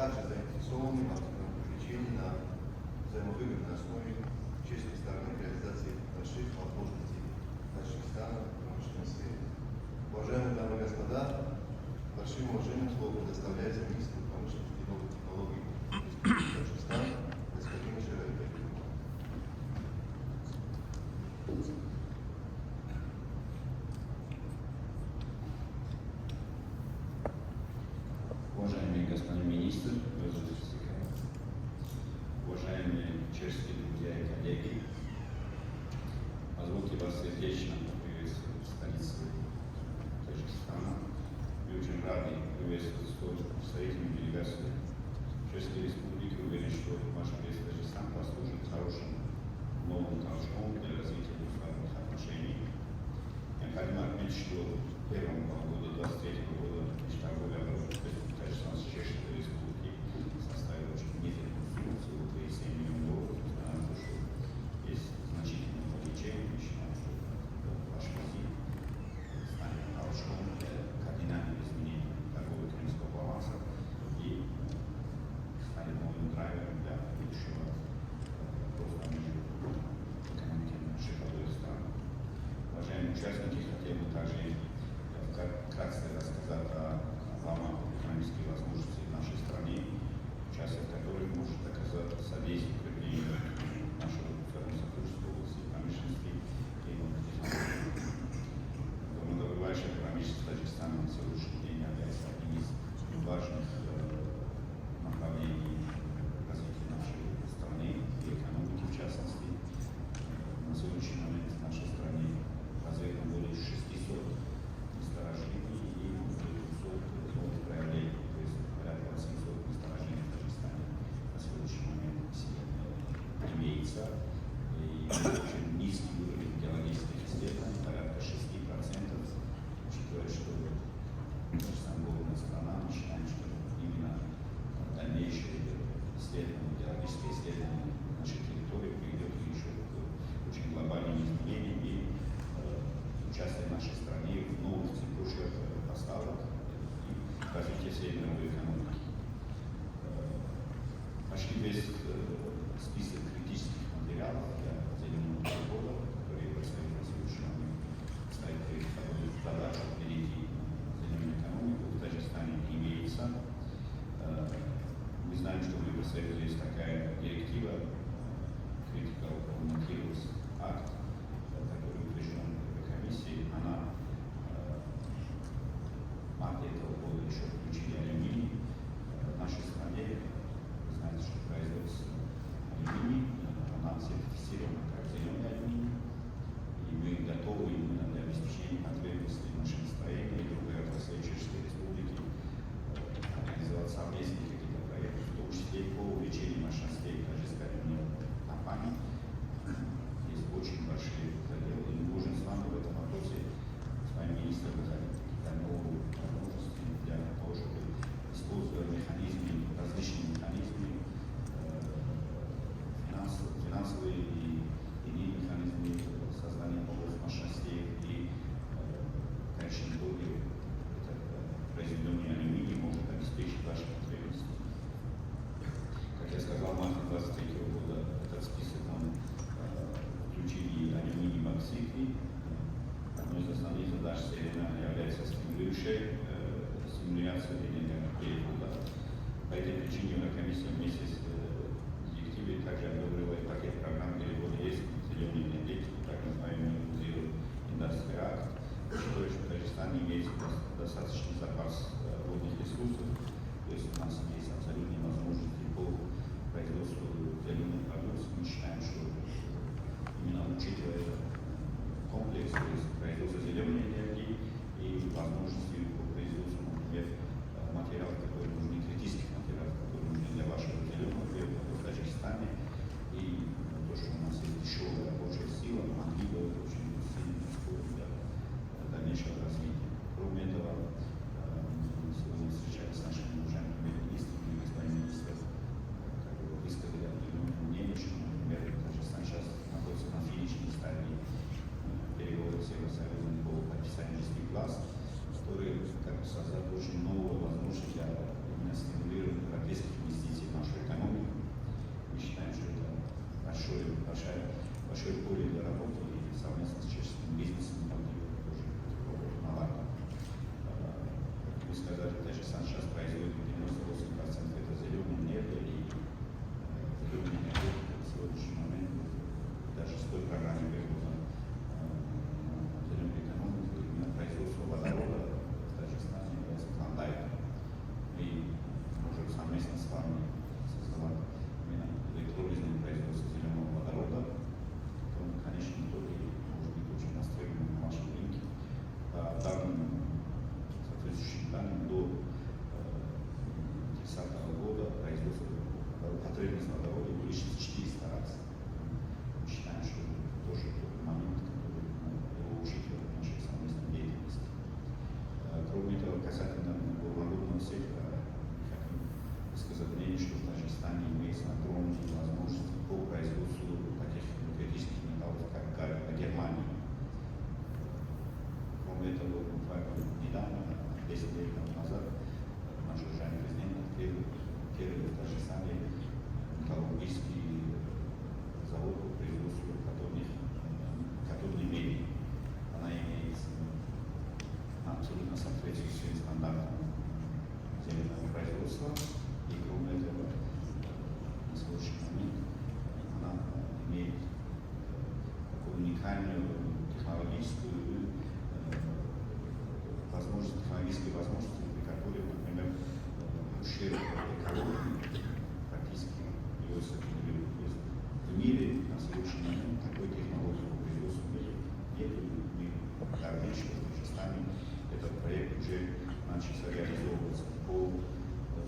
также заинтересованы в активном привлечении на взаимовыгодной основе честной стороны к реализации больших возможностей Таджикистана в промышленной сфере. Уважаемые дамы и господа, большим уважением слово предоставляется министру промышленности и новых технологий Республики Таджикистан господину Шералбеку. Уважаемый господин министр, уважаемые чешские друзья и коллеги, позвольте вас сердечно поприветствовать в столице Таджикистана. Мы очень рады приветствовать столь представительную делегацию Чешской Республики. Уверен, что ваш приезд в Таджикистан послужит хорошим новым толчком для развития двусторонних отношений. Необходимо отметить, что в первом полугодии 2023 года межторговая оборот Таджикистана с Чешской Республикой составила очень внутреннюю сумму, всего 37 миллионов долларов. Несмотря на то, что есть значительное увеличение, мы считаем, что ваш визит станет толчком для кардинального изменения торгово-экономического баланса и станет новым драйвером для будущего роста между экономиками наших обоих стран. Уважаемые участники, хотел бы также вкратце рассказать о главных экономических возможностях в нашей стране, участие в которых может оказать содействие укреплению нашего сотрудничества в области промышленности и новых технологий. Горнодобывающая промышленность Таджикистана на сегодняшний день является одним из важных направлений развития нашей страны и экономики в частности. На сегодняшний момент в нашей стране развито более 600 месторождений и 200 новых проявлений, то есть порядка 800 месторождений в Таджикистане на сегодняшний момент имеется. И очень низкий уровень геологических исследований, порядка 6%, учитывая, что Таджикистан горная страна, мы считаем, что именно дальнейшее исследование, геологическое исследование нашей территории приведет еще к очень глобальным изменениям и участие нашей страны в новых цепочках поставок и развития всей мировой экономики. Почти весь список критических материалов для зеленого перехода, которые предстоит на сегодняшний момент, стоит перед собой задача перейти на зеленую экономику, в Таджикистане имеется. Мы знаем, что в Евросоюзе есть такая директива Critical Raw Materials Act, который утвержден комиссией. Она в марте этого года еще включили алюминий. В нашей стране, вы знаете, что производится алюминий, она сертифицирована как зеленый алюминий, и мы готовы именно для обеспечения потребностей нашего настроения и другой отрасли Чешской Республики организовать совместные какие-то проекты, в том числе по увеличению мощностей таджикской алюминиевой компании. Есть очень большие заделы, и мы можем с вами в этом вопросе с вами министром выходить какие-то новые возможности для того, чтобы использовать механизмы, различные механизмы, финансовые и иные механизмы создания новых мощностей и в конечном итоге произведение алюминия может обеспечить ваши потребности. Как я сказал, в марте 2023 года этот список он включили алюминий боксит. Одной из основных задач является стимулирующая энергоперехода. По этой причине Еврокомиссия вместе с директивой также одобрила пакет программ перевода ЕС в зеленую энергетику, так называемый Zero Industry Act, учитывая, что в Таджикистане имеется достаточный запас водных ресурсов, то есть у нас есть абсолютные возможности по производству зеленых продуктов. Мы считаем, что именно учитывая комплекс, то есть производство зеленой энергии и возможности по производству, например, материалов, которые нужны, критических материалов, которые нужны для вашего зеленого сферу экологии практически его сохранили. То есть в мире на сегодняшний момент такой технологии по производству меди нет. Мы горды, что в Таджикистане этот проект уже начался реализовываться. По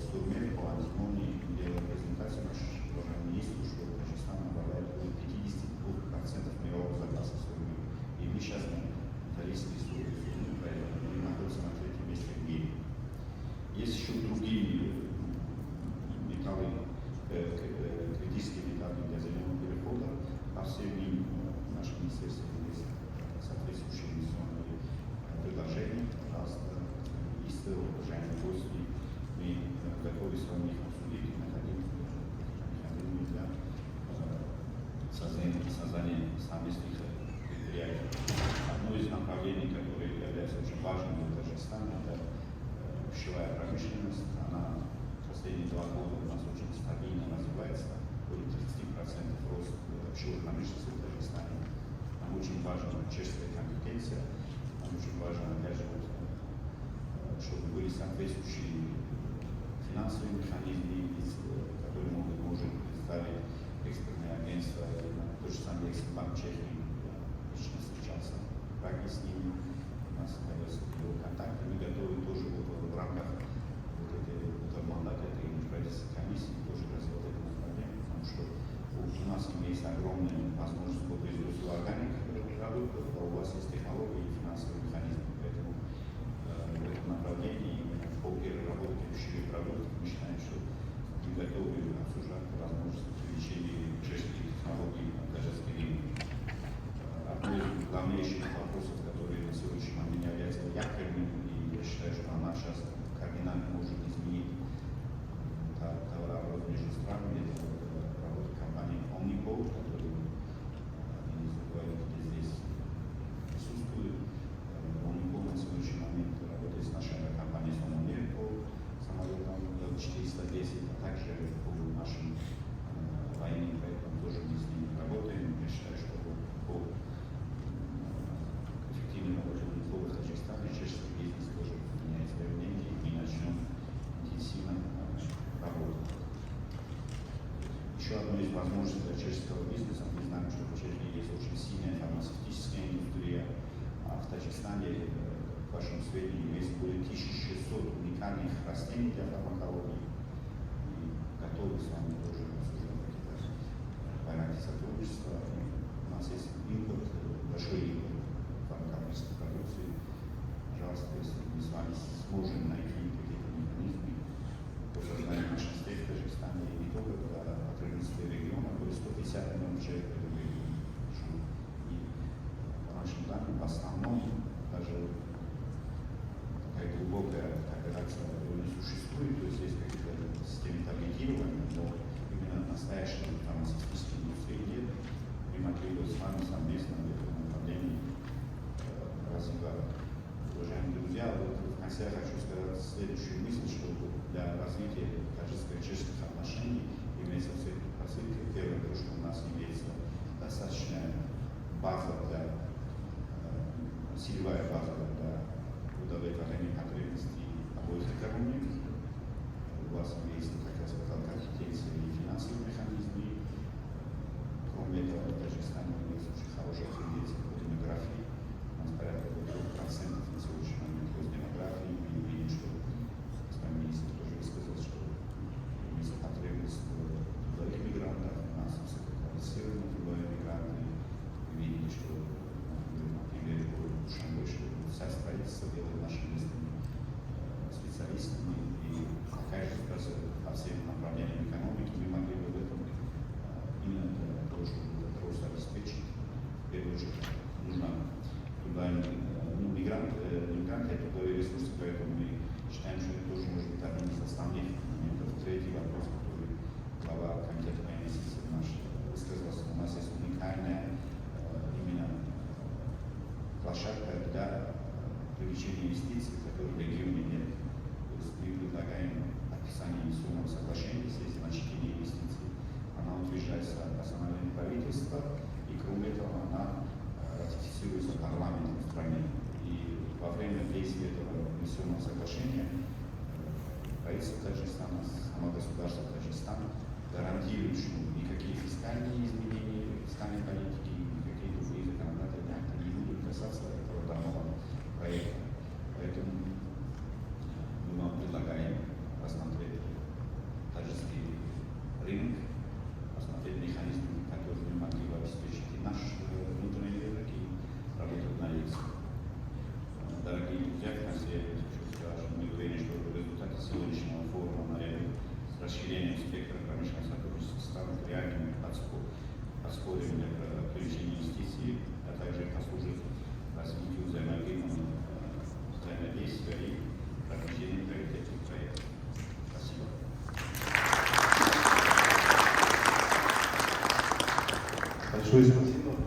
Сурме, по Антимонии делала презентацию наш уважаемый министр, что Таджикистан обладает около 52% мирового запаса сурмы. И мы сейчас на итальянской сурме, поэтому мы находимся на третьем месте в мире. Есть еще другие металлы, критические металлы для зеленого перехода. По всем ним в нашем министерстве есть соответствующие инвестиционные предложения. Пожалуйста, из уважаемых гостей мы готовы с вами их обсудить и находить механизмы для создания совместных предприятий. Одно из направлений, которое является очень важным для Таджикистана, это пищевая промышленность. Она последние 2 года у нас очень стабильно развивается, более 30% рост пищевой промышленности в Таджикистане. Нам очень важна чешская компетенция, нам очень важно, опять же, чтобы были соответствующие финансовые механизмы, которые может представить экспертное агентство, то же самое Экспортбанк Чехии. Лично встречался в Праге с ними, у нас появился его контакт, мы готовы тоже в рамках этого мандата этой правительственной комиссии тоже развивать это направление, потому что у нас имеется огромная возможность по производству органик продуктов, а у вас есть технологии и финансовые механизмы, поэтому в этом направлении по переработке пищевых продуктов мы считаем, что мы готовы обсуждать возможность привлечения чешских технологий на таджикский рынок. Одно из главнейших вопросов, которые на сегодняшний момент являются якорным, и я считаю, что она сейчас кардинально может изменить товарооборот между странами, это работа компании Omnipol, которую один из руководителей здесь присутствует. Omnipol на сегодняшний момент работает с нашей компанией Sonomir по самолетам L410, а также по нашим военным проектам тоже мы с ними работаем. Я считаю, что по эффективной работе Omnipol в Таджикистане чешский бизнес тоже меняет свое мнение, и мы начнем интенсивно работать. Еще одной из возможностей для чешского бизнеса, мы знаем, что в Чехии есть очень сильная фармацевтическая индустрия, а в Таджикистане, к вашему сведению, есть более 1600 уникальных растений для фармакологии. И готовы с вами тоже обсуждать какие-то варианты сотрудничества. У нас есть импорт, большой импорт фармакологической продукции. Пожалуйста, если мы с вами сможем найти какие-то механизмы по созданию мощностей в Таджикистане, и не только для потребностей региона, более 150 миллионов человек в этом регионе живут. И по нашим данным, в основном даже такая глубокая кооперация не существует, то есть есть какие-то системы таргетирования, но именно настоящей фармацевтической индустрии нет. Мы могли бы с вами совместно в этом направлении развивать. Уважаемые друзья, вот в конце я хочу сказать следующую мысль, что для развития таджикско-чешских отношений имеется все предпосылки. Первое, то, что у нас имеется достаточная база силовая база для удовлетворения потребностей обоих экономик. У вас имеется, как я сказал, компетенция и финансовые механизмы. Кроме этого, в Таджикистане имеется очень хорошая тенденция по демографии. У нас порядка 2% на сегодняшний момент рост демографии. Мы видим, что господин министр тоже высказал, что имеется потребность в трудовых мигрантах, у нас высококвалифицированные трудовые мигранты. Мы видели, что, например, по Душанбе, что вся строительство делает нашими местными специалистами, и такая же ситуация по всем направлениям экономики. Мы могли бы в этом именно для того, чтобы этот рост обеспечить, в первую очередь нужно мигранты это трудовые ресурсы, поэтому мы считаем, что это тоже может быть одним из основных моментов. Третий вопрос, который глава комитета по инвестициям наш высказался, у нас есть уникальная именно площадка для привлечения инвестиций, которой в регионе нет. То есть мы предлагаем подписание инвестиционного соглашения, здесь значительные инвестиции. Она утверждается национальным правительством, и кроме этого она ратифицируется парламентом в стране. И во время действия этого инвестиционного соглашения правительство Таджикистана, само государство Таджикистана гарантирует, что никакие фискальные изменения фискальной политики, никакие другие законодательные акты не будут касаться этого данного проекта. Поэтому мы вам предлагаем рассмотреть таджикский рынок, рассмотреть механизмы, которые могли бы обеспечить и наш внутренний рынок, и работать на лица. Дорогие друзья, в конце я хочу сказать, что мы уверены, что в результате сегодняшнего форума наряду с расширением спектра промышленного сотрудничества станут реальными подспорьем для привлечения инвестиций, а также послужит развитию взаимодействия и продвижению приоритетных проектов. Спасибо. Большое спасибо.